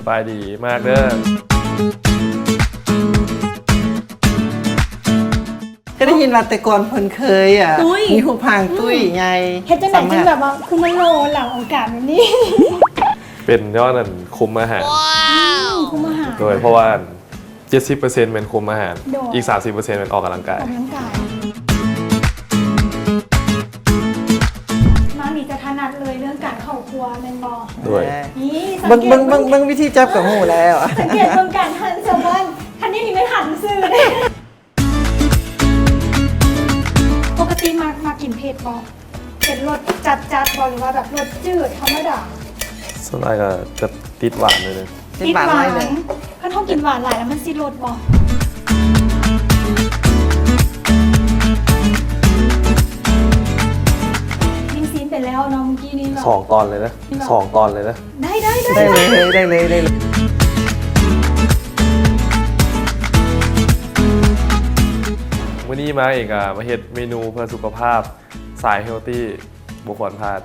บายดีมากเด้อก็ได้ยินว่าแต่ก่อนเพิ่นเคยมีหูพางตุ้ยไง เฮ็ดจังไหนจึงแบบว่าคือมันโลหลังโอกาสแบบนี้ เป็นยอดนั่นคุมอาหาร คุมอาหาร โดยเพราะว่า 70%เป็นคุมอาหาร โดย อีก 30%เป็นออกกำลังกาย ออกกำลังกายมามีจะถนัดเลยเรื่องการเข้าครัวแม่นบ่ ด้วย นี่สัง เบิ่ง เกต เบิ่งวิธีจับกับหูแล้ว สังเกตเบิ่งการหั่นแซลมอนคันนี้นี่ไม่หั่นซื่อเลยปกติมากินเผ็ดบ่เป็นรสจัดบ่หรือว่าแบบรสจืดธรรมดา ส่วนใหญ่ก็จะติดหวานเลยนะ ติดหวานน้อยเลย ถ้าท้องกินหวานหลายแล้วมันสิรสบ่ยิงซีนไปแล้วเนาะเมื่อกี้นี้แบบ 2 ตอนเลยนะ2 ตอนเลยนะ ได้ ได้เลย วันนี้มาเอกมาเฮ็ดเมนูเพื่อสุขภาพสายเฮลตี้บุคคลพลาด